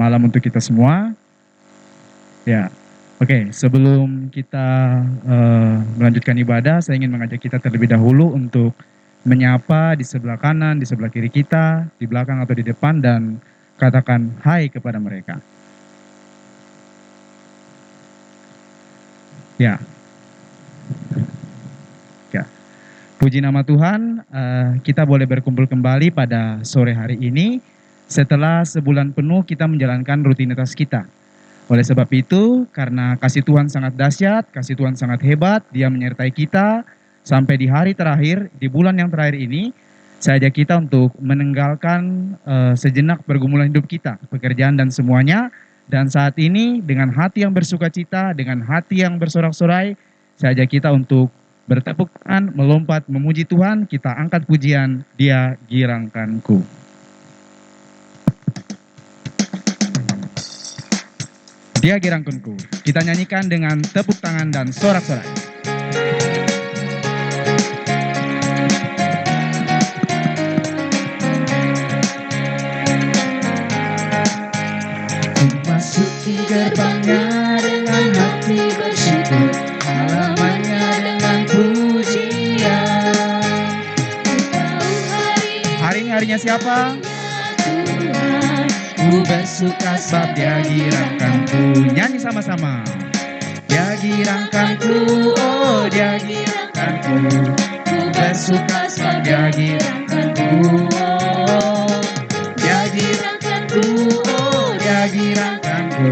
malam untuk kita semua. Ya, oke. Sebelum kita melanjutkan ibadah, saya ingin mengajak kita terlebih dahulu untuk menyapa di sebelah kanan, di sebelah kiri kita, di belakang atau di depan, dan katakan hai kepada mereka. Ya. Ya. Puji nama Tuhan, kita boleh berkumpul kembali pada sore hari ini setelah sebulan penuh kita menjalankan rutinitas kita. Oleh sebab itu, karena kasih Tuhan sangat dahsyat, kasih Tuhan sangat hebat, Dia menyertai kita sampai di hari terakhir, di bulan yang terakhir ini, saya ajak kita untuk meninggalkan sejenak pergumulan hidup kita, pekerjaan dan semuanya, dan saat ini dengan hati yang bersukacita, dengan hati yang bersorak-sorai, saya ajak kita untuk bertepuk tangan, melompat, memuji Tuhan, kita angkat pujian, Dia girangkanku. Dia girangkanku. Kita nyanyikan dengan tepuk tangan dan sorak-sorai. Masuki gerbangnya dengan hati bersyukur, halamannya dengan pujian. Hari ini harinya siapa? Tuhan, ku bersuka sebab Dia girangkanku. Nyanyi sama-sama. Dia girangkanku, oh Dia girangkanku. Ku bersuka sebab Dia girangkanku. Oh, Dia girangkanku, oh Dia girangkanku.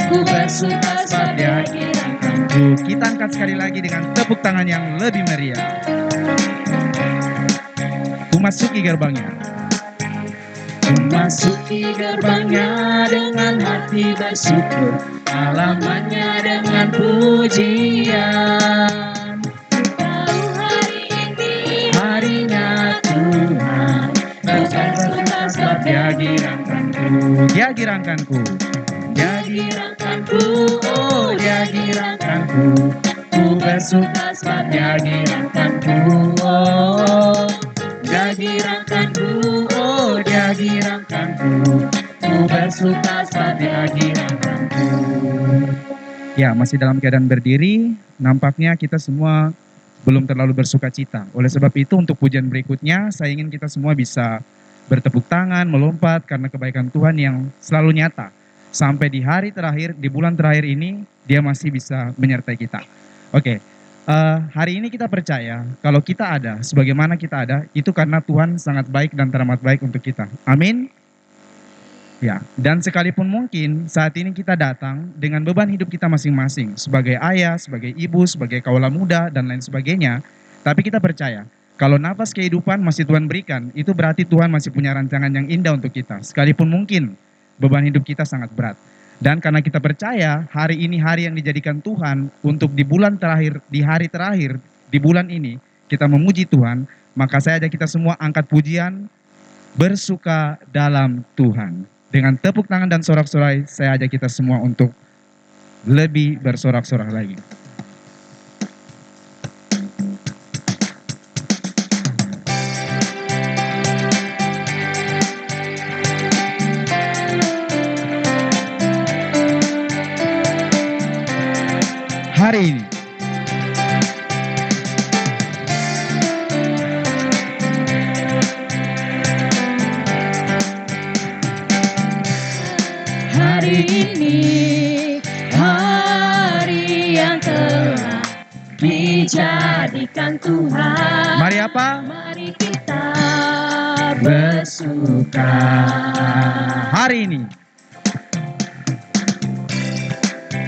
Ku bersuka sebab Dia girangkanku. Kita angkat sekali lagi dengan tepuk tangan yang lebih meriah. Memasuki gerbangnya. Memasuki gerbangnya dengan hati bersyukur, halamannya dengan pujian. Tahu hari ini harinya Tuhan, bersuka sebab Dia girangkanku. Dia girangkanku. Dia girangkanku, oh Dia girangkanku. Ku bersuka sebab Dia girangkanku. Oh, Dia girangkanku, oh Dia girangkanku. Ku bersuka sebab Dia girangkanku. Ya, masih dalam keadaan berdiri, nampaknya kita semua belum terlalu bersuka cita. Oleh sebab itu, untuk pujian berikutnya, saya ingin kita semua bisa bertepuk tangan, melompat, karena kebaikan Tuhan yang selalu nyata. Sampai di hari terakhir, di bulan terakhir ini, Dia masih bisa menyertai kita. Oke, hari ini kita percaya, kalau kita ada, sebagaimana kita ada, itu karena Tuhan sangat baik dan teramat baik untuk kita. Amin. Ya, dan sekalipun mungkin saat ini kita datang dengan beban hidup kita masing-masing, sebagai ayah, sebagai ibu, sebagai kaula muda, dan lain sebagainya, tapi kita percaya, kalau nafas kehidupan masih Tuhan berikan, itu berarti Tuhan masih punya rancangan yang indah untuk kita, sekalipun mungkin beban hidup kita sangat berat. Dan karena kita percaya, hari ini hari yang dijadikan Tuhan untuk di bulan terakhir, di hari terakhir, di bulan ini, kita memuji Tuhan, maka saya ajak kita semua angkat pujian, bersuka dalam Tuhan. Dengan tepuk tangan dan sorak-sorai, saya ajak kita semua untuk lebih bersorak-sorak lagi. Hari ini, Hari ini, hari yang telah dijadikan Tuhan. mari apa? Mari kita bersuka. Hari ini,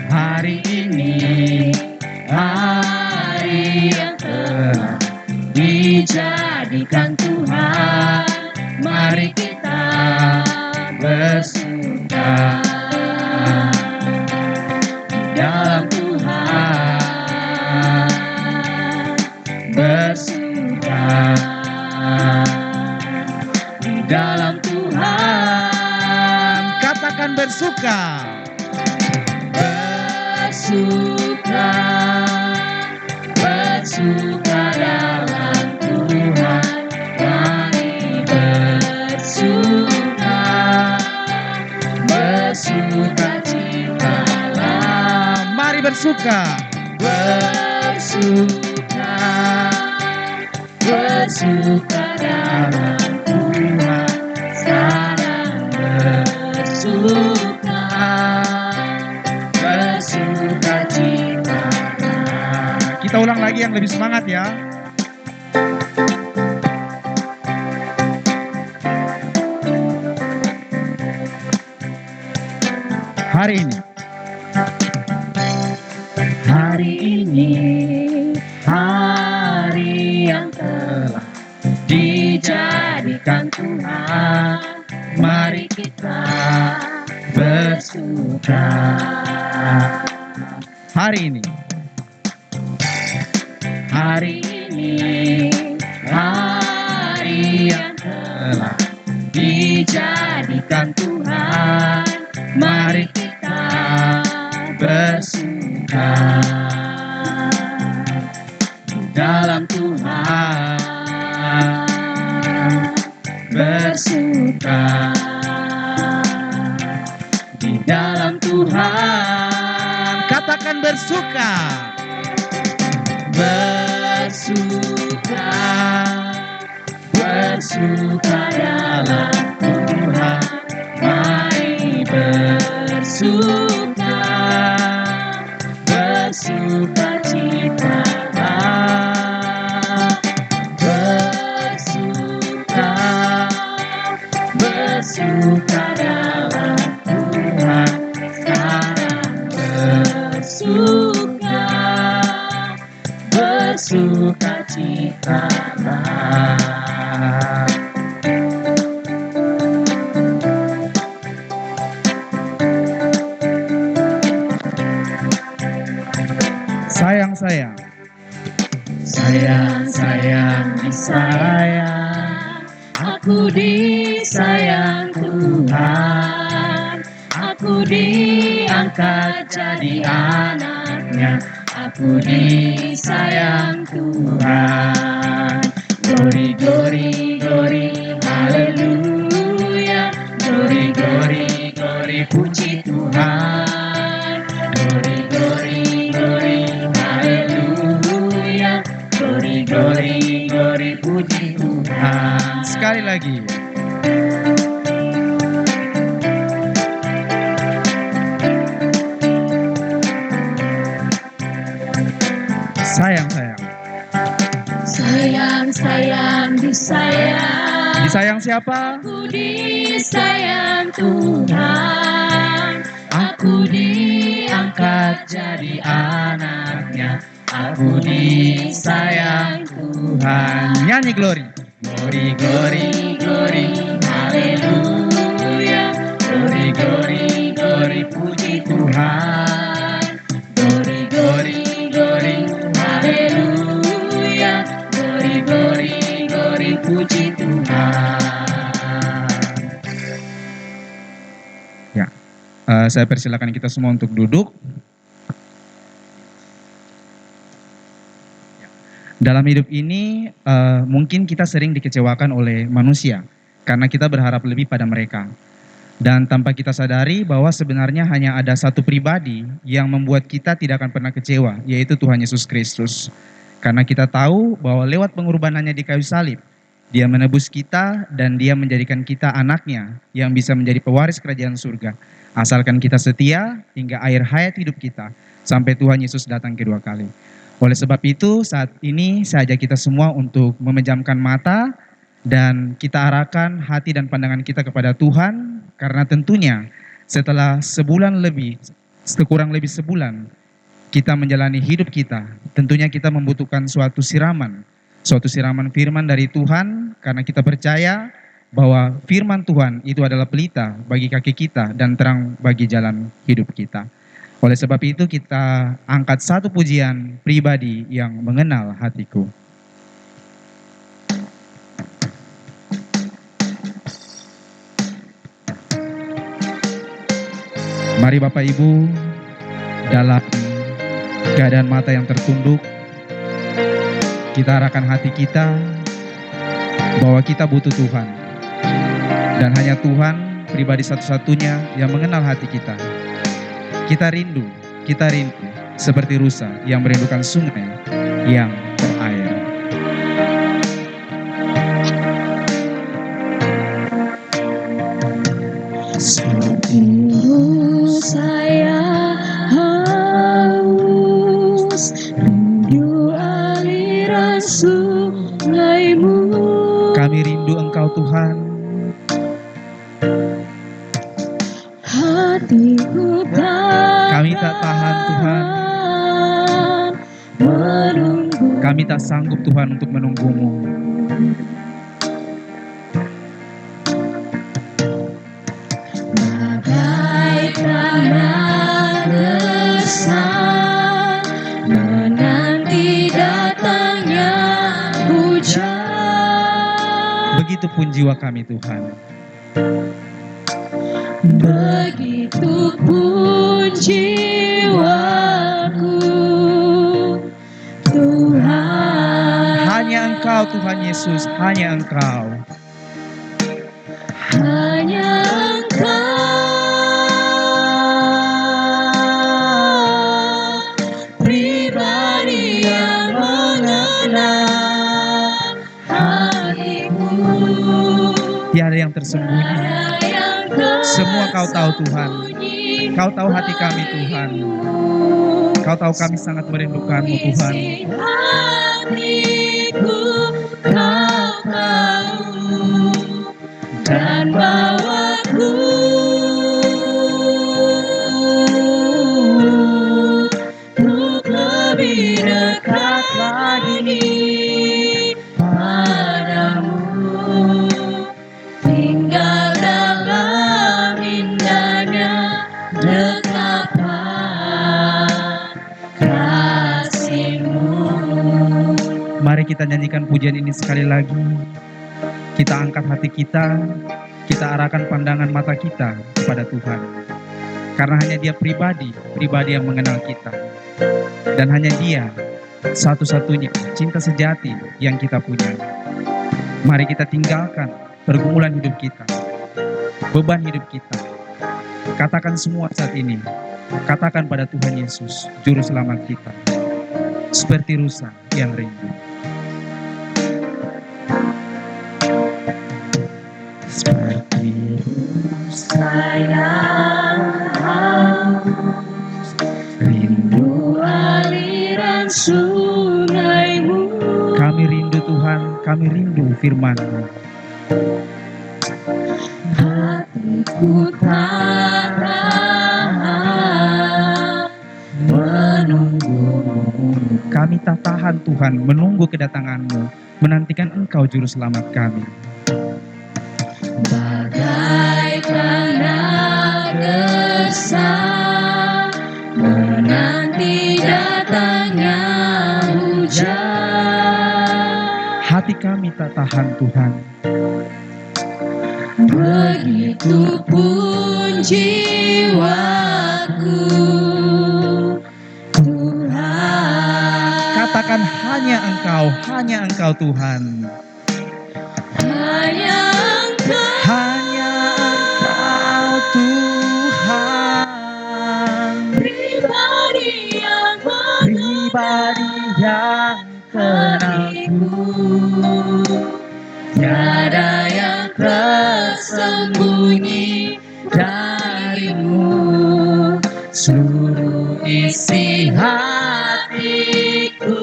Hari ini, hari yang telah dijadikan Tuhan. Mari kita bersuka dalam Tuhan, bersuka di dalam Tuhan. katakan bersuka. Bersuka, bersuka dalam Tuhan. Mari bersuka, bersuka bersukacitalah, Mari bersuka. bersuka, bersuka dalam Tuhan, sekarang bersuka, bersukacitalah. Kita ulang lagi yang lebih semangat ya. Hari ini, Hari ini, hari yang telah dijadikan Tuhan, mari kita bersuka. hari ini, Hari ini, hari yang telah dijadikan Tuhan, mari kita bersuka di dalam Tuhan, bersuka di dalam Tuhan, katakan bersuka. bersuka, bersuka dalam Tuhan, mari bersuka, bersukacitalah, bersuka, bersuka dalam Tuhan, sekarang bersuka, bersukacitalah. Sayang-sayang, Sayang-sayang disayang, aku disayang Tuhan, aku diangkat jadi anaknya, aku disayang Tuhan. Glory, glory, glory, haleluya. Glory, glory, glory, puji Tuhan. Glory, glory, glory, haleluya. Glory, glory, glory, puji Tuhan. sekali lagi. Sayang-sayang. Sayang-sayang disayang, Disayang siapa? aku disayang Tuhan, aku diangkat jadi anaknya, aku disayang Tuhan. Nyanyi glory. Glory, glory, glory, haleluya. Glory, glory, glory, puji Tuhan. Glory, glory, glory, haleluya. Glory, glory, glory, puji Tuhan. Saya persilakan kita semua untuk duduk. Dalam hidup ini mungkin kita sering dikecewakan oleh manusia karena kita berharap lebih pada mereka. Dan tanpa kita sadari bahwa sebenarnya hanya ada satu pribadi yang membuat kita tidak akan pernah kecewa, yaitu Tuhan Yesus Kristus. Karena kita tahu bahwa lewat pengorbanannya di kayu salib, Dia menebus kita dan Dia menjadikan kita anaknya yang bisa menjadi pewaris kerajaan surga. Asalkan kita setia hingga akhir hayat hidup kita sampai Tuhan Yesus datang kedua kali. Oleh sebab itu saat ini saya ajak kita semua untuk memejamkan mata dan kita arahkan hati dan pandangan kita kepada Tuhan, karena tentunya setelah kurang lebih sebulan kita menjalani hidup kita, tentunya kita membutuhkan suatu siraman firman dari Tuhan, karena kita percaya bahwa firman Tuhan itu adalah pelita bagi kaki kita dan terang bagi jalan hidup kita. Oleh sebab itu kita angkat satu pujian pribadi yang mengenal hatiku. Mari Bapak Ibu, dalam keadaan mata yang tertunduk, kita arahkan hati kita bahwa kita butuh Tuhan. Dan hanya Tuhan pribadi satu-satunya yang mengenal hati kita. Kita rindu seperti rusa yang merindukan sungai yang berair. Seperti saya haus, rindu aliran sungaimu. Kami rindu Engkau Tuhan. Hatiku Kami tak tahan Tuhan. menunggu. Kami tak sanggup Tuhan untuk menunggu-Mu. Bagaikan gersang menanti datangnya hujan. Begitupun jiwa kami Tuhan. Begitupun jiwaku, Tuhan. Hanya Engkau Tuhan Yesus, hanya Engkau. Hanya Engkau, pribadi yang mengenal hatimu. Tiada yang tersembunyi. Semua Kau tahu Tuhan. Kau tahu hati kami Tuhan. Kau tahu kami sangat merindukan-Mu Tuhan. Hatiku Kau tahu dan bawaku untuk lebih dekat lagi padamu, tinggal dalam indahnya dekapan kasih-Mu. Mari kita nyanyikan pujian ini sekali lagi. Kita angkat hati kita arahkan pandangan mata kita kepada Tuhan. Karena hanya Dia pribadi yang mengenal kita. Dan hanya Dia satu-satunya cinta sejati yang kita punya. Mari kita tinggalkan pergumulan hidup kita, beban hidup kita. Katakan semua saat ini. Katakan pada Tuhan Yesus, Juru Selamat kita. Seperti rusa yang rindu. Seperti sayang haus, rindu aliran sungaimu. Kami rindu Tuhan, kami rindu firman-Mu. Hatiku tak tahan menunggu-Mu. Kami tak tahan Tuhan menunggu kedatangan-Mu, menantikan Engkau Juru Selamat kami. Bagaikan gersang menanti datangnya hujan. Hati kami tak tahan Tuhan. Begitupun jiwaku, Tuhan. Katakan hanya Engkau Tuhan. Hanya Engkau, Hanya Engkau Tuhan. pribadi yang Kenalku. tiada yang tersembunyi dari-Mu. Seluruh isi hatiku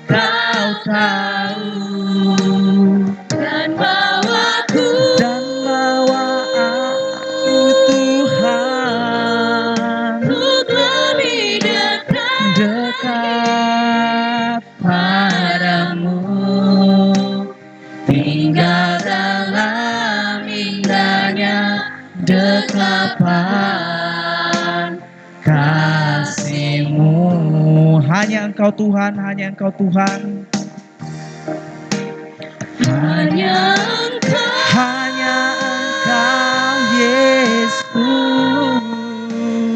Kau tahu, dan bawa aku Tuhan untuk lebih dekat padamu, tinggal dalam indahnya dekapan kasih-Mu. Hanya Engkau Tuhan, hanya Engkau Tuhan. Hanya Engkau, Hanya Engkau Yesus.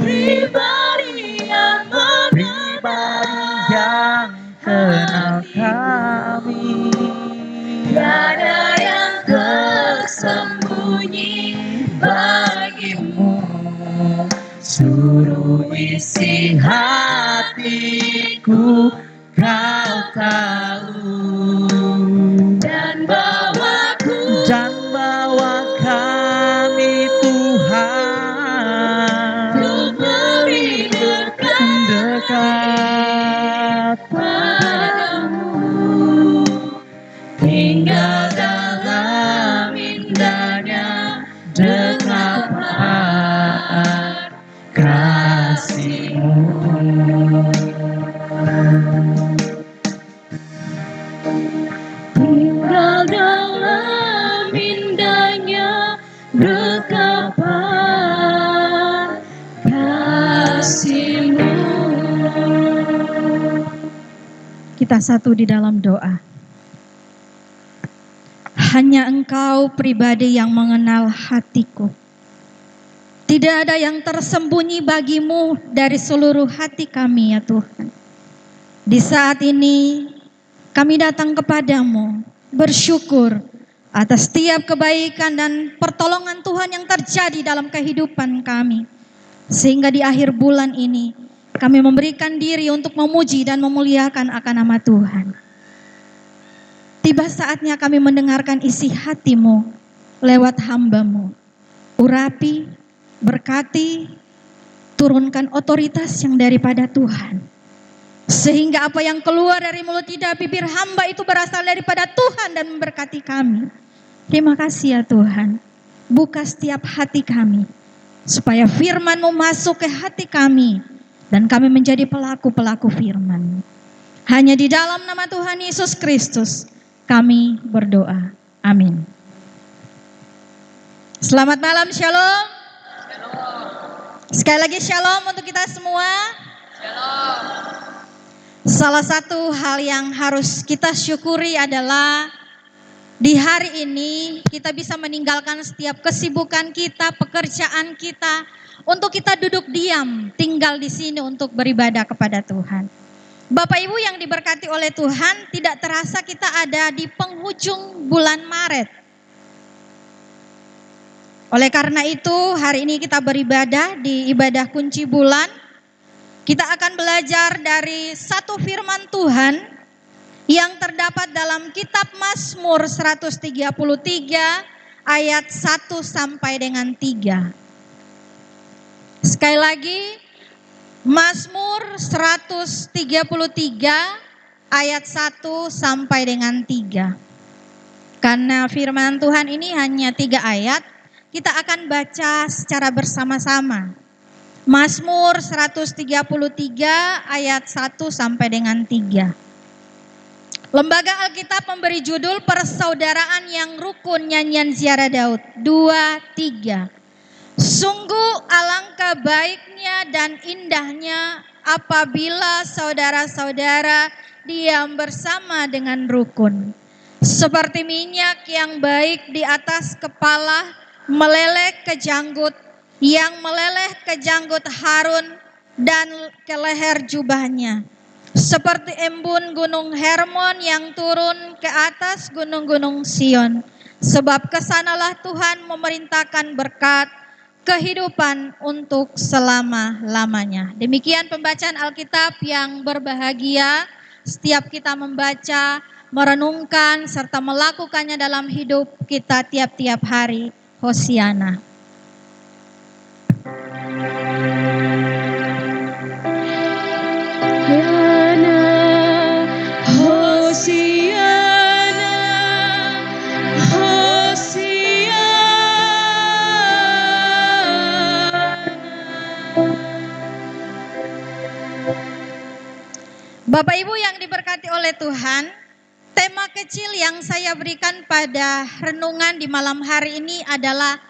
pribadi yang kenal kami. tiada yang tersembunyi Seluruh isi hatiku Kau tahu, dan bawa kami Tuhan untuk lebih dekat padamu, tinggal dalam indahnya dekapan kasih-Mu. Tinggal dalam indahnya dekapan kasih-Mu. Kita satu di dalam doa. Hanya Engkau pribadi yang mengenal hatiku. Tidak ada yang tersembunyi bagimu dari seluruh hati kami ya Tuhan. Di saat ini kami datang kepadamu bersyukur atas setiap kebaikan dan pertolongan Tuhan yang terjadi dalam kehidupan kami. Sehingga di akhir bulan ini kami memberikan diri untuk memuji dan memuliakan akan nama Tuhan. Tiba saatnya kami mendengarkan isi hati-Mu lewat hamba-Mu. Urapi, berkati, turunkan otoritas yang daripada Tuhan. Sehingga apa yang keluar dari mulut lidah bibir hamba itu berasal daripada Tuhan dan memberkati kami. Terima kasih ya Tuhan. Buka setiap hati kami. Supaya firman-Mu masuk ke hati kami. Dan kami menjadi pelaku-pelaku firman. Hanya di dalam nama Tuhan Yesus Kristus kami berdoa. Amin. Selamat malam, shalom. Sekali lagi shalom untuk kita semua. Salah satu hal yang harus kita syukuri adalah di hari ini kita bisa meninggalkan setiap kesibukan kita, pekerjaan kita, untuk kita duduk diam, tinggal di sini untuk beribadah kepada Tuhan. Bapak Ibu yang diberkati oleh Tuhan, tidak terasa kita ada di penghujung bulan Maret. Oleh karena itu, hari ini kita beribadah di ibadah kunci bulan. Kita akan belajar dari satu firman Tuhan yang terdapat dalam kitab Mazmur 133 ayat 1 sampai dengan 3. Sekali lagi, Mazmur 133 ayat 1 sampai dengan 3. Karena firman Tuhan ini hanya 3 ayat, kita akan baca secara bersama-sama. Mazmur 133 ayat 1 sampai dengan 3. Lembaga Alkitab memberi judul Persaudaraan yang Rukun Nyanyian Ziarah Daud 2-3. Sungguh alangkah baiknya dan indahnya apabila saudara-saudara diam bersama dengan rukun. Seperti minyak yang baik di atas kepala meleleh ke janggut, yang meleleh ke janggut Harun dan ke leher jubahnya. Seperti embun gunung Hermon yang turun ke atas gunung-gunung Sion. Sebab kesanalah Tuhan memerintahkan berkat, kehidupan untuk selama-lamanya. Demikian pembacaan Alkitab yang berbahagia. Setiap kita membaca, merenungkan, serta melakukannya dalam hidup kita tiap-tiap hari. Hosiana. Bapak Ibu yang diberkati oleh Tuhan, tema kecil yang saya berikan pada renungan di malam hari ini adalah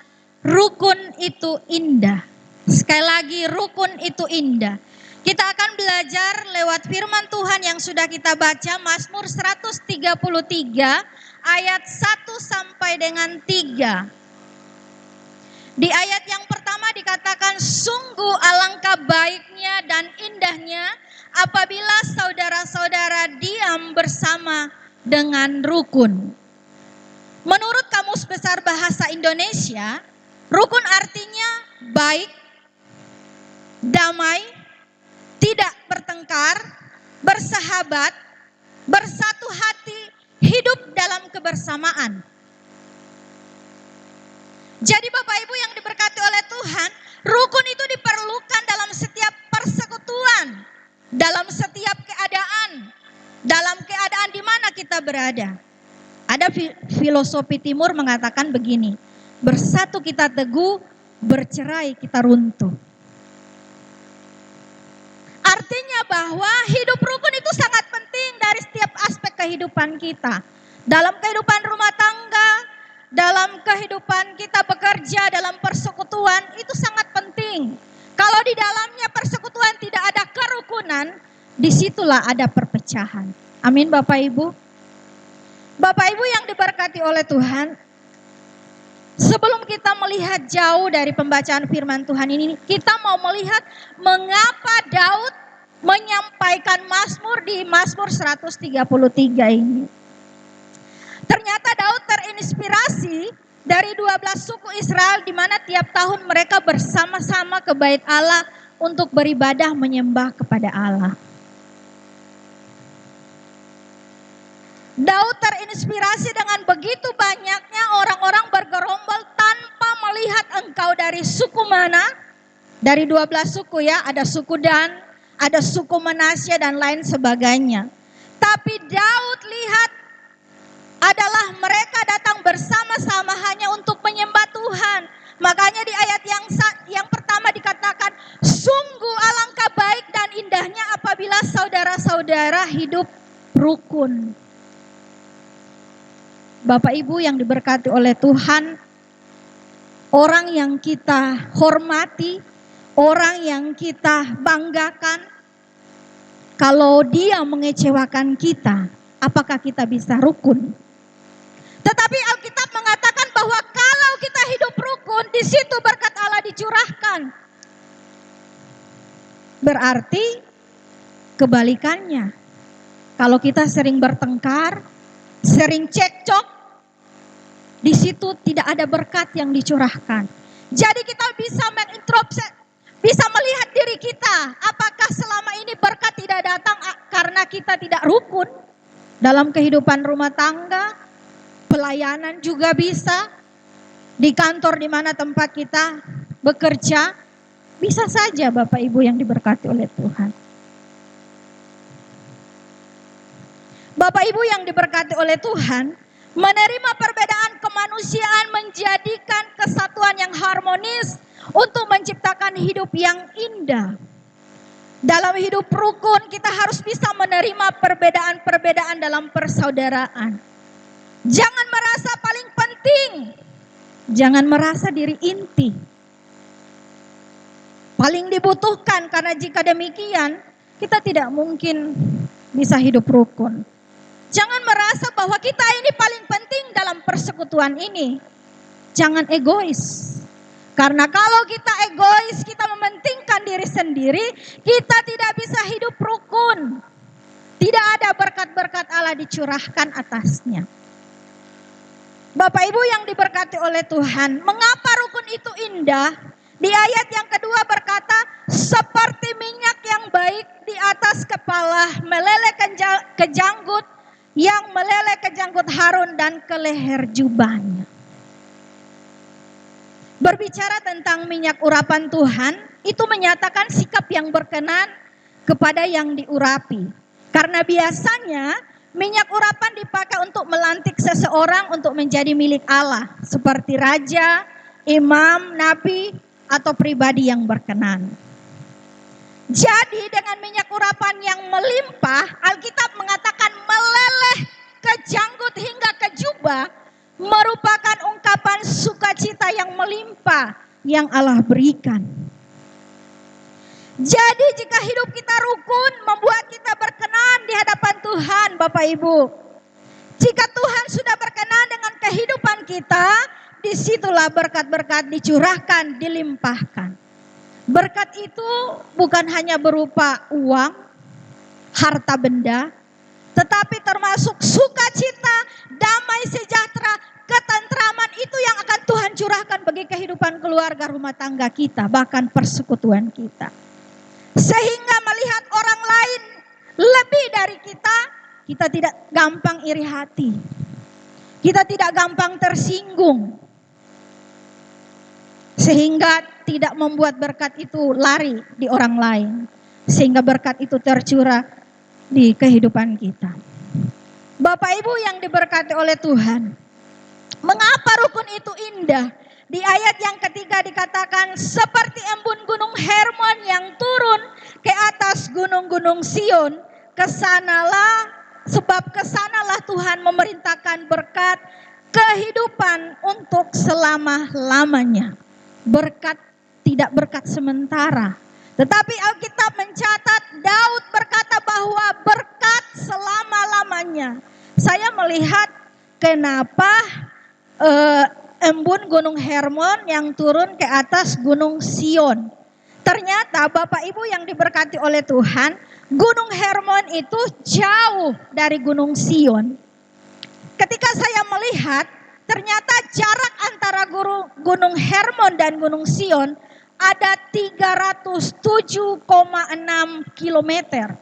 rukun itu indah. Sekali lagi, rukun itu indah. Kita akan belajar lewat firman Tuhan yang sudah kita baca, Mazmur 133 ayat 1 sampai dengan 3. Di ayat yang pertama dikatakan, sungguh alangkah baiknya dan indahnya apabila saudara-saudara diam bersama dengan rukun. Menurut Kamus Besar Bahasa Indonesia, rukun artinya baik, damai, tidak bertengkar, bersahabat, bersatu hati, hidup dalam kebersamaan. Jadi Bapak Ibu yang diberkati oleh Tuhan, rukun itu diperlukan dalam setiap persekutuan, dalam setiap keadaan di mana kita berada. Ada filosofi timur mengatakan begini, bersatu kita teguh, bercerai kita runtuh. Artinya bahwa hidup rukun itu sangat penting dari setiap aspek kehidupan kita. Dalam kehidupan rumah tangga, dalam kehidupan kita bekerja, dalam persekutuan, itu sangat penting. Kalau di dalamnya persekutuan tidak ada kerukunan, disitulah ada perpecahan. Amin Bapak Ibu. Bapak Ibu yang diberkati oleh Tuhan, sebelum kita melihat jauh dari pembacaan firman Tuhan ini, kita mau melihat mengapa Daud menyampaikan Mazmur di Mazmur 133 ini. Ternyata Daud terinspirasi dari 12 suku Israel di mana tiap tahun mereka bersama-sama ke Bait Allah untuk beribadah menyembah kepada Allah. Daud terinspirasi dengan begitu banyaknya orang-orang bergerombol tanpa melihat engkau dari suku mana. Dari 12 suku ya, ada suku Dan, ada suku Manasya dan lain sebagainya. Tapi Daud lihat adalah mereka datang bersama-sama hanya untuk menyembah Tuhan. Makanya di ayat yang pertama dikatakan, sungguh alangkah baik dan indahnya apabila saudara-saudara hidup rukun. Bapak Ibu yang diberkati oleh Tuhan, orang yang kita hormati, orang yang kita banggakan, kalau dia mengecewakan kita, apakah kita bisa rukun? Tetapi Alkitab mengatakan bahwa kalau kita hidup rukun, di situ berkat Allah dicurahkan. Berarti kebalikannya. Kalau kita sering bertengkar, sering cekcok, di situ tidak ada berkat yang dicurahkan. Jadi kita bisa mengintrospeksi, bisa melihat diri kita, apakah selama ini berkat tidak datang karena kita tidak rukun dalam kehidupan rumah tangga. Pelayanan juga bisa, di kantor di mana tempat kita bekerja, bisa saja Bapak Ibu yang diberkati oleh Tuhan. Bapak Ibu yang diberkati oleh Tuhan, menerima perbedaan kemanusiaan menjadikan kesatuan yang harmonis untuk menciptakan hidup yang indah. Dalam hidup rukun kita harus bisa menerima perbedaan-perbedaan dalam persaudaraan. Jangan merasa paling penting. Jangan merasa diri inti. Paling dibutuhkan, karena jika demikian kita tidak mungkin bisa hidup rukun. Jangan merasa bahwa kita ini paling penting dalam persekutuan ini. Jangan egois. Karena kalau kita egois, kita mementingkan diri sendiri, kita tidak bisa hidup rukun. Tidak ada berkat-berkat Allah dicurahkan atasnya. Bapak Ibu yang diberkati oleh Tuhan, mengapa rukun itu indah? Di ayat yang kedua berkata, seperti minyak yang baik di atas kepala, meleleh ke janggut, yang meleleh ke janggut Harun dan ke leher jubahnya. Berbicara tentang minyak urapan Tuhan, itu menyatakan sikap yang berkenan kepada yang diurapi. Karena biasanya minyak urapan dipakai untuk melantik seseorang untuk menjadi milik Allah, seperti raja, imam, nabi, atau pribadi yang berkenan. Jadi dengan minyak urapan yang melimpah, Alkitab mengatakan meleleh ke janggut hingga ke jubah, merupakan ungkapan sukacita yang melimpah yang Allah berikan. Jadi jika hidup kita rukun, membuat kita berkenan di hadapan Tuhan, Bapak Ibu. Jika Tuhan sudah berkenan dengan kehidupan kita, disitulah berkat-berkat dicurahkan, dilimpahkan. Berkat itu bukan hanya berupa uang, harta benda, tetapi termasuk sukacita, damai sejahtera, ketentraman, itu yang akan Tuhan curahkan bagi kehidupan keluarga, rumah tangga kita, bahkan persekutuan kita. Sehingga melihat orang lain lebih dari kita, kita tidak gampang iri hati. Kita tidak gampang tersinggung. Sehingga tidak membuat berkat itu lari di orang lain. Sehingga berkat itu tercurah di kehidupan kita. Bapak Ibu yang diberkati oleh Tuhan, mengapa rukun itu indah? Di ayat yang ketiga dikatakan, seperti embun gunung Hermon yang turun ke atas gunung-gunung Sion, sebab kesanalah Tuhan memerintahkan berkat kehidupan untuk selama-lamanya. Berkat tidak berkat sementara, tetapi Alkitab mencatat Daud berkata bahwa berkat selama-lamanya. Saya melihat kenapa embun gunung Hermon yang turun ke atas gunung Sion. Ternyata Bapak Ibu yang diberkati oleh Tuhan, gunung Hermon itu jauh dari gunung Sion. Ketika saya melihat, ternyata jarak antara gunung Hermon dan gunung Sion ada 307,6 kilometer.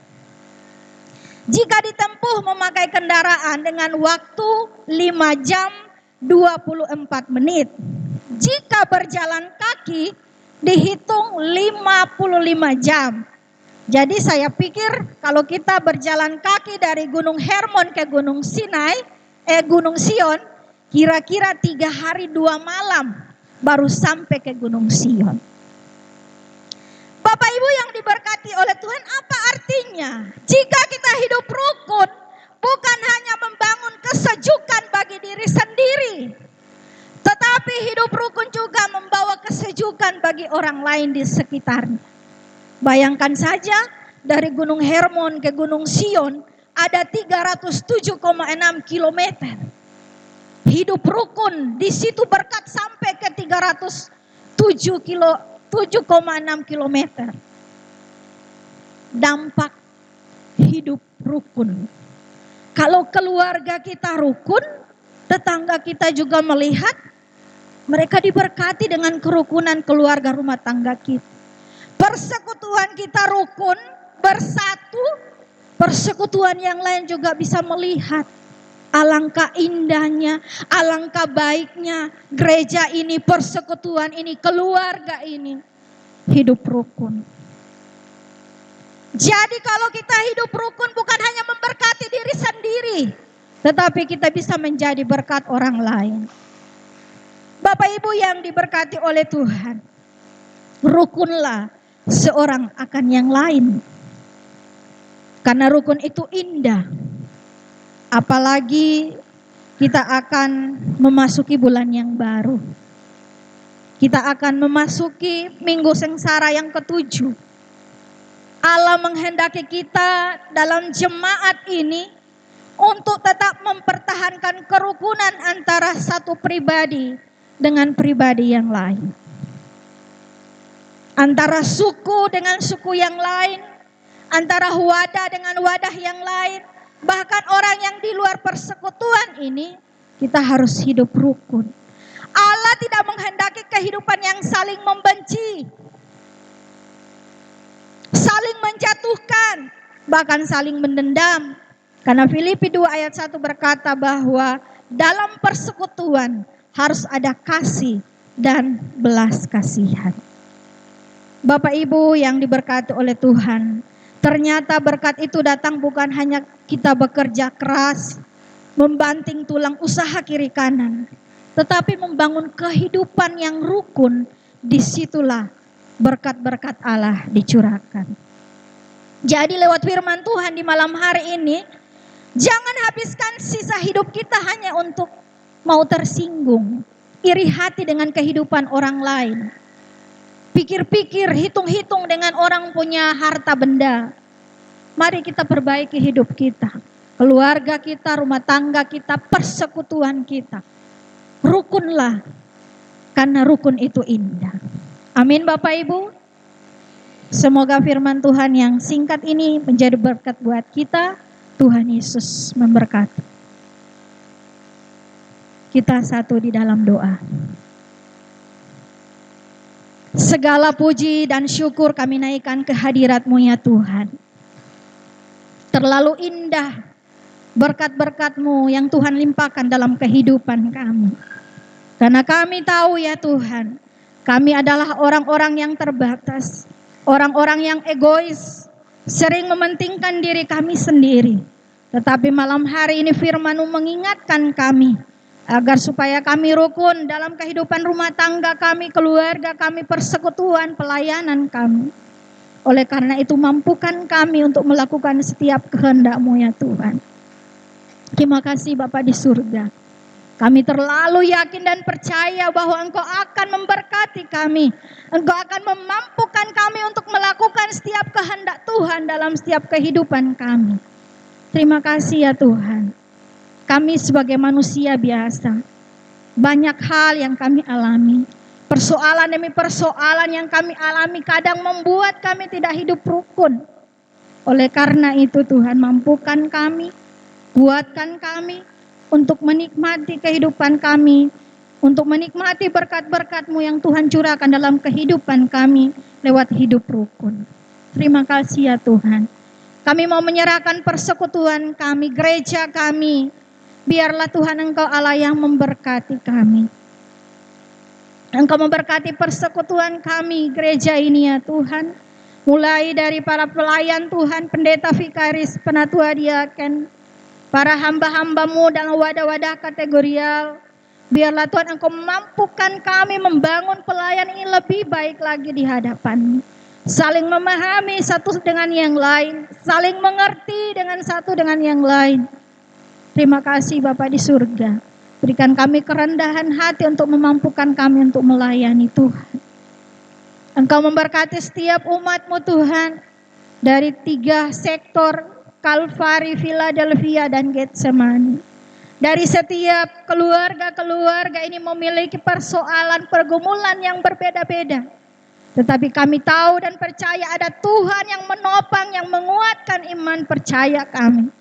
Jika ditempuh memakai kendaraan dengan waktu 5 jam 24 menit. Jika berjalan kaki dihitung 55 jam. Jadi saya pikir kalau kita berjalan kaki dari gunung Hermon ke gunung gunung Sion, kira-kira 3 hari 2 malam baru sampai ke gunung Sion. Bapak Ibu yang diberkati oleh Tuhan, apa artinya? Jika kita hidup rukun, bukan hanya membangun kesejukan bagi diri sendiri, tetapi hidup rukun juga membawa kesejukan bagi orang lain di sekitarnya. Bayangkan saja, dari gunung Hermon ke gunung Sion ada 307,6 kilometer. Hidup rukun di situ berkat sampai ke 307,6 kilometer. Dampak hidup rukun. Kalau keluarga kita rukun, tetangga kita juga melihat mereka diberkati dengan kerukunan keluarga rumah tangga kita. Persekutuan kita rukun, bersatu, persekutuan yang lain juga bisa melihat alangkah indahnya, alangkah baiknya gereja ini, persekutuan ini, keluarga ini hidup rukun. Jadi kalau kita hidup rukun bukan hanya memberkati diri sendiri, tetapi kita bisa menjadi berkat orang lain. Bapak Ibu yang diberkati oleh Tuhan, rukunlah seorang akan yang lain. Karena rukun itu indah. Apalagi kita akan memasuki bulan yang baru. Kita akan memasuki minggu sengsara yang ke-7. Allah menghendaki kita dalam jemaat ini untuk tetap mempertahankan kerukunan antara satu pribadi dengan pribadi yang lain. Antara suku dengan suku yang lain, antara wadah dengan wadah yang lain, bahkan orang yang di luar persekutuan ini, kita harus hidup rukun. Allah tidak menghendaki kehidupan yang saling membenci, saling menjatuhkan, bahkan saling mendendam. Karena Filipi 2 ayat 1 berkata bahwa dalam persekutuan harus ada kasih dan belas kasihan. Bapak Ibu yang diberkati oleh Tuhan, ternyata berkat itu datang bukan hanya kita bekerja keras, membanting tulang usaha kiri kanan, tetapi membangun kehidupan yang rukun. Disitulah berkat-berkat Allah dicurahkan. Jadi lewat firman Tuhan di malam hari ini, jangan habiskan sisa hidup kita hanya untuk mau tersinggung, iri hati dengan kehidupan orang lain. Pikir-pikir, hitung-hitung dengan orang punya harta benda. Mari kita perbaiki hidup kita, keluarga kita, rumah tangga kita, persekutuan kita. Rukunlah, karena rukun itu indah. Amin Bapak Ibu. Semoga firman Tuhan yang singkat ini menjadi berkat buat kita. Tuhan Yesus memberkati. Kita satu di dalam doa. Segala puji dan syukur kami naikkan ke hadirat-Mu ya Tuhan. Terlalu indah berkat-berkat-Mu yang Tuhan limpahkan dalam kehidupan kami. Karena kami tahu ya Tuhan, kami adalah orang-orang yang terbatas, orang-orang yang egois, sering mementingkan diri kami sendiri. Tetapi malam hari ini firman-Mu mengingatkan kami, agar supaya kami rukun dalam kehidupan rumah tangga kami, keluarga kami, persekutuan, pelayanan kami. Oleh karena itu mampukan kami untuk melakukan setiap kehendak-Mu ya Tuhan. Terima kasih Bapa di surga. Kami terlalu yakin dan percaya bahwa Engkau akan memberkati kami. Engkau akan memampukan kami untuk melakukan setiap kehendak Tuhan dalam setiap kehidupan kami. Terima kasih ya Tuhan. Kami sebagai manusia biasa, banyak hal yang kami alami. Persoalan demi persoalan yang kami alami kadang membuat kami tidak hidup rukun. Oleh karena itu Tuhan, mampukan kami, kuatkan kami untuk menikmati kehidupan kami, untuk menikmati berkat-berkat-Mu yang Tuhan curahkan dalam kehidupan kami lewat hidup rukun. Terima kasih ya Tuhan. Kami mau menyerahkan persekutuan kami, gereja kami. Biarlah Tuhan Engkau Allah yang memberkati kami. Engkau memberkati persekutuan kami, gereja ini ya Tuhan. Mulai dari para pelayan Tuhan, pendeta, vikaris, penatua diaken, para hamba-hamba-Mu dalam wadah-wadah kategorial. Biarlah Tuhan Engkau mampukan kami membangun pelayan ini lebih baik lagi di hadapan-Mu. Saling memahami satu dengan yang lain, saling mengerti dengan satu dengan yang lain. Terima kasih Bapa di surga. Berikan kami kerendahan hati untuk memampukan kami untuk melayani Tuhan. Engkau memberkati setiap umat-Mu Tuhan. Dari 3 sektor, Kalvari, Philadelphia, dan Getsemani. Dari setiap keluarga-keluarga ini memiliki persoalan, pergumulan yang berbeda-beda. Tetapi kami tahu dan percaya ada Tuhan yang menopang, yang menguatkan iman percaya kami.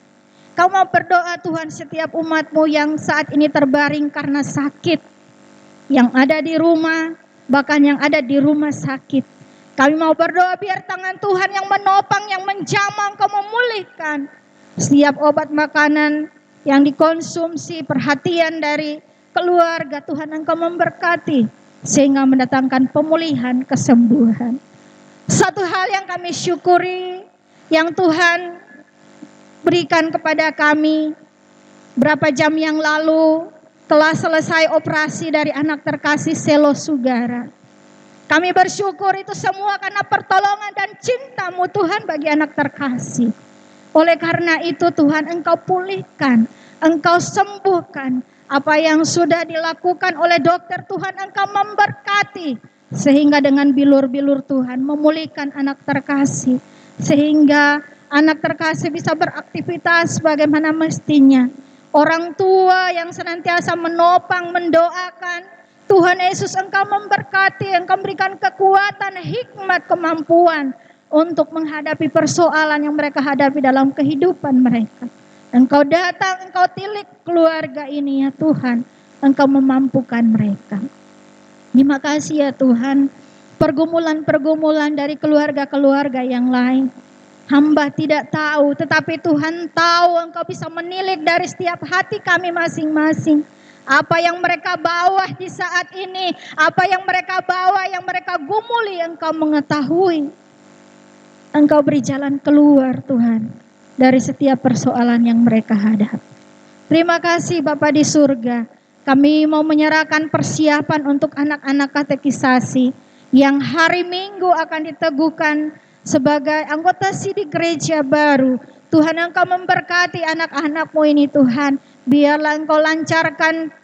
Kau mau berdoa Tuhan setiap umat-Mu yang saat ini terbaring karena sakit. Yang ada di rumah, bahkan yang ada di rumah sakit. Kami mau berdoa biar tangan Tuhan yang menopang, yang menjamah, Engkau memulihkan. Setiap obat makanan yang dikonsumsi, perhatian dari keluarga, Tuhan Engkau memberkati. Sehingga mendatangkan pemulihan, kesembuhan. Satu hal yang kami syukuri, yang Tuhan berikan kepada kami berapa jam yang lalu telah selesai operasi dari anak terkasih Selo Sugara. Kami bersyukur itu semua karena pertolongan dan cinta-Mu Tuhan bagi anak terkasih. Oleh karena itu Tuhan Engkau pulihkan, Engkau sembuhkan apa yang sudah dilakukan oleh dokter. Tuhan Engkau memberkati sehingga dengan bilur-bilur Tuhan memulihkan anak terkasih, sehingga anak terkasih bisa beraktivitas bagaimana mestinya. Orang tua yang senantiasa menopang, mendoakan, Tuhan Yesus Engkau memberkati, Engkau berikan kekuatan, hikmat, kemampuan untuk menghadapi persoalan yang mereka hadapi dalam kehidupan mereka. Engkau datang, Engkau tilik keluarga ini ya Tuhan, Engkau memampukan mereka. Terima kasih ya Tuhan, pergumulan-pergumulan dari keluarga-keluarga yang lain. Hamba tidak tahu, tetapi Tuhan tahu. Engkau bisa menilik dari setiap hati kami masing-masing. Apa yang mereka bawa di saat ini, apa yang mereka bawa, yang mereka gumuli, Engkau mengetahui. Engkau beri jalan keluar Tuhan, dari setiap persoalan yang mereka hadapi. Terima kasih Bapa di surga. Kami mau menyerahkan persiapan untuk anak-anak katekisasi yang hari Minggu akan diteguhkan sebagai anggota sidik gereja baru. Tuhan Engkau memberkati anak-anak-Mu ini Tuhan. Biarlah Engkau lancarkan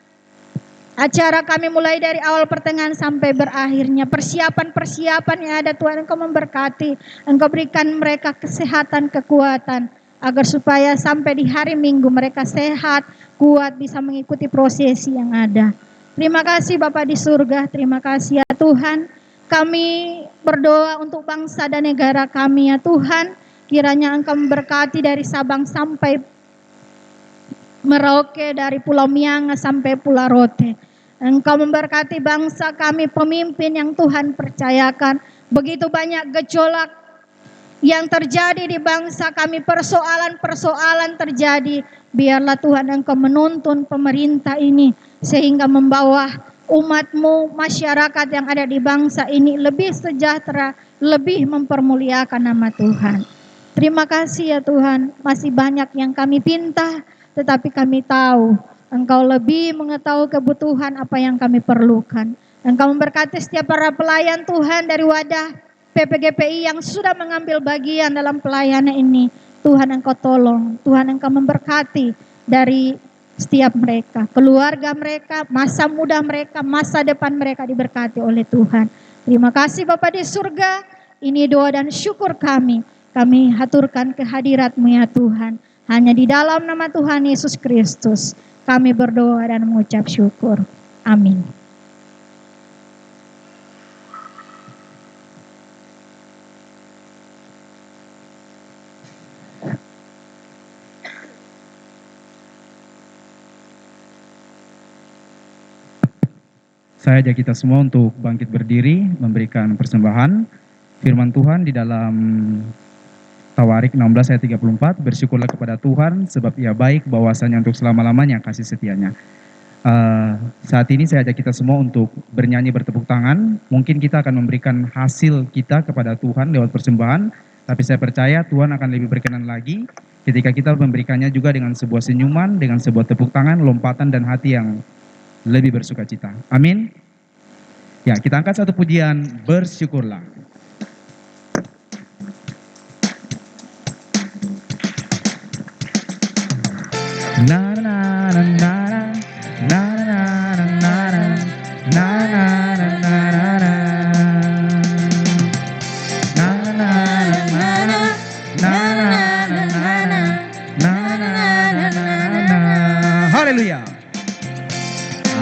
acara kami mulai dari awal pertengahan sampai berakhirnya. Persiapan-persiapan yang ada Tuhan Engkau memberkati. Engkau berikan mereka kesehatan, kekuatan. Agar supaya sampai di hari Minggu mereka sehat, kuat, bisa mengikuti prosesi yang ada. Terima kasih Bapa di surga. Terima kasih ya Tuhan. Kami berdoa untuk bangsa dan negara kami ya Tuhan. Kiranya Engkau memberkati dari Sabang sampai Merauke, dari Pulau Mianga sampai Pulau Rote. Engkau memberkati bangsa kami, pemimpin yang Tuhan percayakan. Begitu banyak gejolak yang terjadi di bangsa kami, persoalan-persoalan terjadi. Biarlah Tuhan Engkau menuntun pemerintah ini sehingga membawa umat-Mu, masyarakat yang ada di bangsa ini lebih sejahtera, lebih mempermuliakan nama Tuhan. Terima kasih ya Tuhan, masih banyak yang kami pinta, tetapi kami tahu Engkau lebih mengetahui kebutuhan apa yang kami perlukan. Engkau memberkati setiap para pelayan Tuhan dari wadah PPGPI yang sudah mengambil bagian dalam pelayanan ini. Tuhan Engkau tolong, Tuhan Engkau memberkati dari setiap mereka, keluarga mereka, masa muda mereka, masa depan mereka diberkati oleh Tuhan. Terima kasih Bapa di surga, ini doa dan syukur kami. Kami haturkan kehadirat-Mu ya Tuhan. Hanya di dalam nama Tuhan Yesus Kristus kami berdoa dan mengucap syukur. Amin. Saya ajak kita semua untuk bangkit berdiri, memberikan persembahan. Firman Tuhan di dalam Tawarik 16 ayat 34, bersyukurlah kepada Tuhan sebab Ia baik, bahwasanya untuk selama-lamanya kasih setianya. Saat ini saya ajak kita semua untuk bernyanyi, bertepuk tangan. Mungkin kita akan memberikan hasil kita kepada Tuhan lewat persembahan, tapi saya percaya Tuhan akan lebih berkenan lagi ketika kita memberikannya juga dengan sebuah senyuman, dengan sebuah tepuk tangan, lompatan, dan hati yang lebih bersuka cita. Amin. Ya, kita angkat satu pujian, bersyukurlah. Na na na na na na na na na na na na na. Haleluya.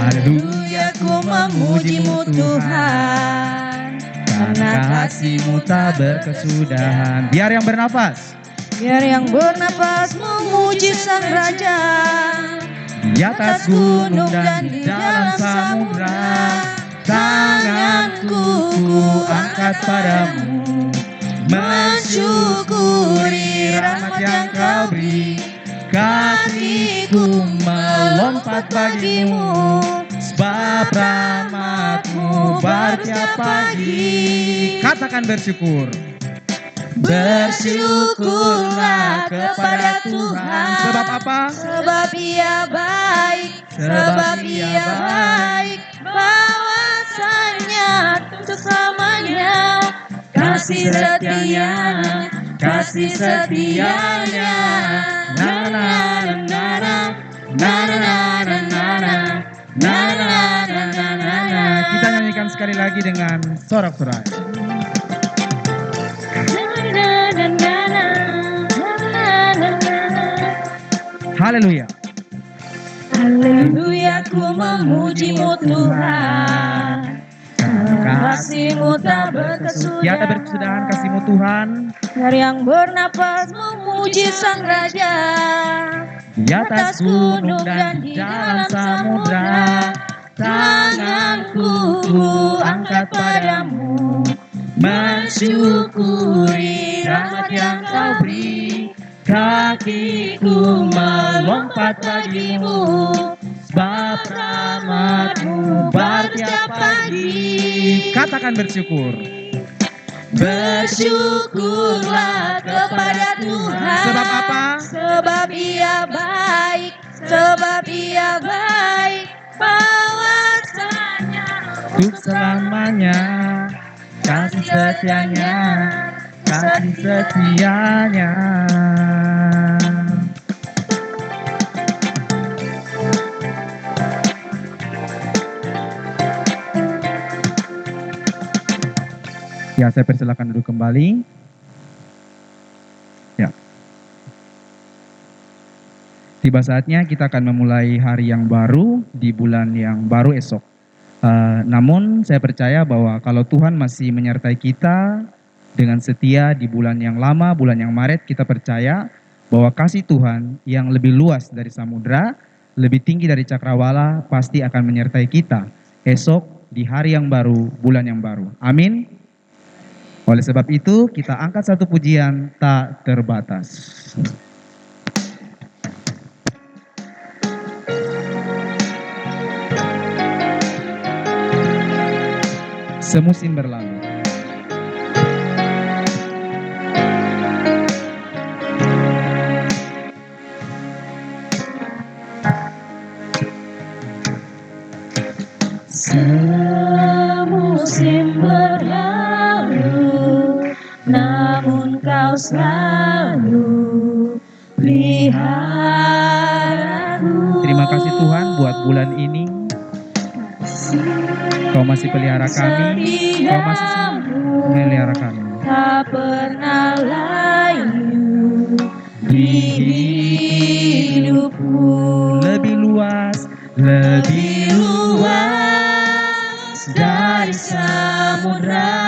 Haleluya, ku memuji-Mu Tuhan, Karena kasih-Mu tak berkesudahan. Biar yang bernafas, biar yang bernapas memuji Sang Raja. di atas gunung dan di dalam samudra, tanganku ku angkat padamu, mensyukuri rahmat yang Kau beri. Kakiku melompat bagimu, sebab rahmat-Mu baru tiap pagi. Katakan bersyukur. Bersyukurlah kepada Tuhan. Sebab apa? Sebab Ia baik, sebab Ia baik, bahwasanya untuk selamanya kasih setianya, kasih setianya. Na na na na na na na na na na na na na na. Kita nyanyikan sekali lagi dengan sorak-sorai. Haleluya. Haleluya, ku memuji-Mu Tuhan, kasih-Mu tak berkesudahan. Tiada berkesudahan kasih-Mu Tuhan. Biar yang bernapas memuji Sang Raja. Di atas gunung dan di dalam samudra, tanganku ku angkat padamu, mensyukuri rahmat yang Kau beri. Kakiku melompat bagimu, sebab rahmat-Mu baru tiap pagi. Katakan bersyukur. Bersyukurlah kepada Tuhan. Sebab apa? Sebab Ia baik, sebab Ia baik, bahwasanya Untuk selamanya kasih setianya, kasih setianya. Ya, saya persilakan duduk kembali. Ya. Tiba saatnya kita akan memulai hari yang baru di bulan yang baru esok. Namun saya percaya bahwa kalau Tuhan masih menyertai kita dengan setia di bulan yang lama, bulan yang Maret, kita percaya bahwa kasih Tuhan yang lebih luas dari samudra, lebih tinggi dari cakrawala pasti akan menyertai kita esok di hari yang baru, bulan yang baru. Amin. Oleh sebab itu, kita angkat satu pujian tak terbatas. Semusim berlalu. Semusim berlalu, namun kau selalu peliharaku. Terima kasih Tuhan buat bulan ini. Kau masih pelihara kami, kau masih melihara kami. Tak pernah layu di hidupku. Lebih luas dari samudra.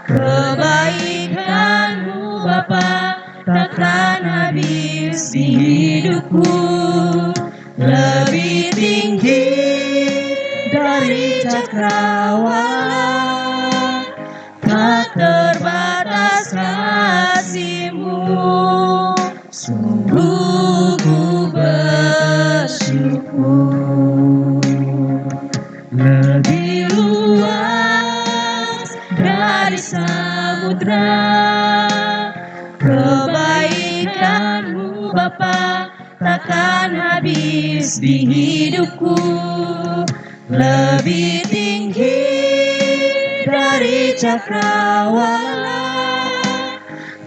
Kebaikanmu Bapa takkan habis di hidupku. Lebih tinggi dari cakrawala, tak terbatas kasih-Mu. Sungguh ku bersyukur. Lebih luas dari samudra. Kebaikan-Mu Bapa takkan habis di hidupku. Lebih tinggi dari cakrawala,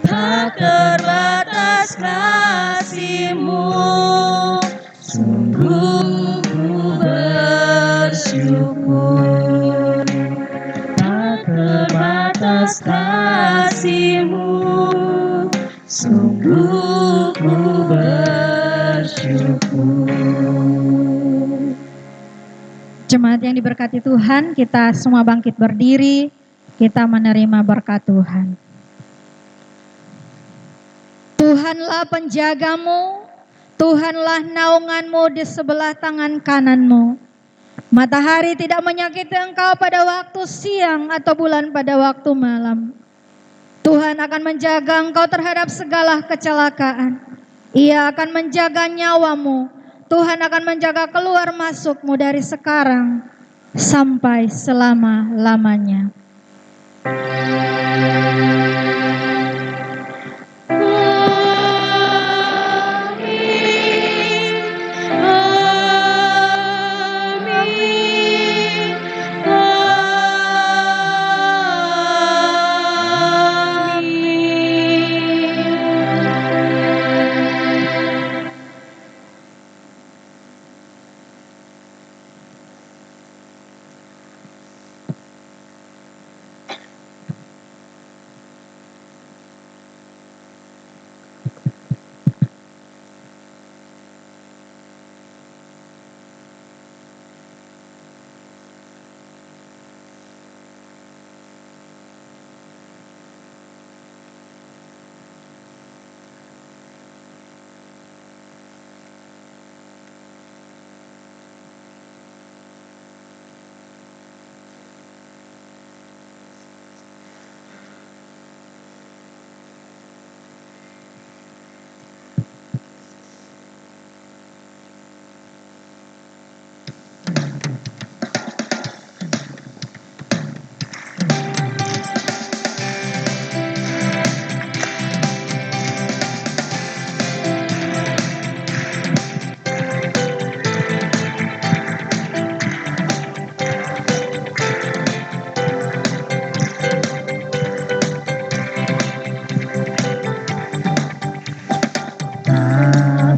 tak terbatas kasih-Mu. Sungguh ku bersyukur. Tak terbatas kasih-Mu. Sungguh ku bersyukur. Jemaat yang diberkati Tuhan, kita semua bangkit berdiri, kita menerima berkat Tuhan. Tuhanlah penjagamu, Tuhanlah naunganmu di sebelah tangan kananmu. Matahari tidak menyakiti engkau pada waktu siang atau bulan pada waktu malam. Tuhan akan menjaga engkau terhadap segala kecelakaan. Ia akan menjaga nyawamu. Tuhan akan menjaga keluar masukmu dari sekarang sampai selama-lamanya.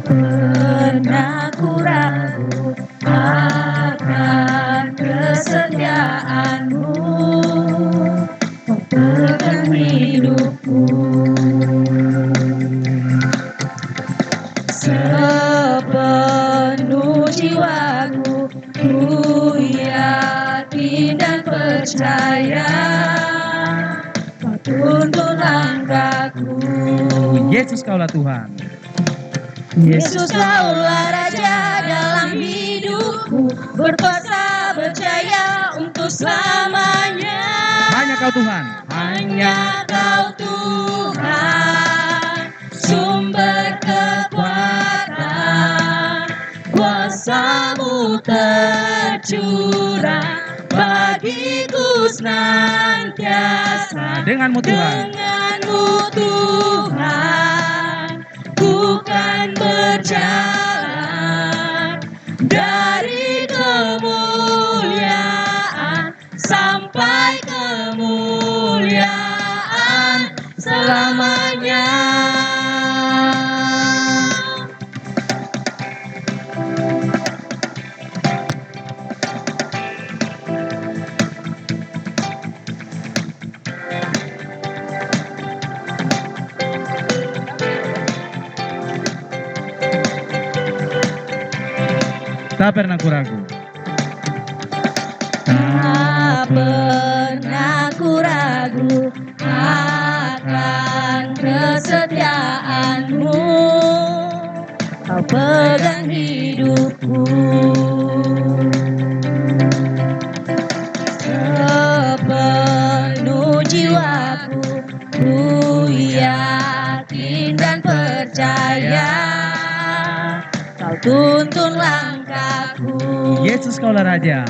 Pernah ku ragu akan kesetiaan-Mu pegang hidupku. Sepenuh jiwaku ku yakin dan percaya Kau tuntun langkahku. Yesus kaulah Tuhan. Yesus kaulah Raja dalam hidupku, berkuasa berjaya untuk selamanya. Hanya Kau Tuhan. Hanya Kau Tuhan, sumber kekuatan, kuasa-Mu tercurah bagiku senantiasa. Denganmu Tuhan. Denganmu Tuhan, ku kan berjalan dari kemuliaan sampai kemuliaan selamanya. Tak pernah ku ragu. Tak pernah ku ragu akan kesetiaan-Mu. Kau pegang hidupku, sepenuh jiwaku, ku yakin dan percaya. Kau tuntun langkahku. Yesus Kaulah Raja.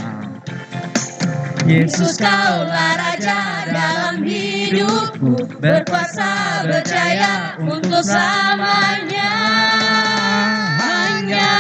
Yesus kaulah Raja dalam hidupku, berkuasa berjaya untuk selamanya. Hanya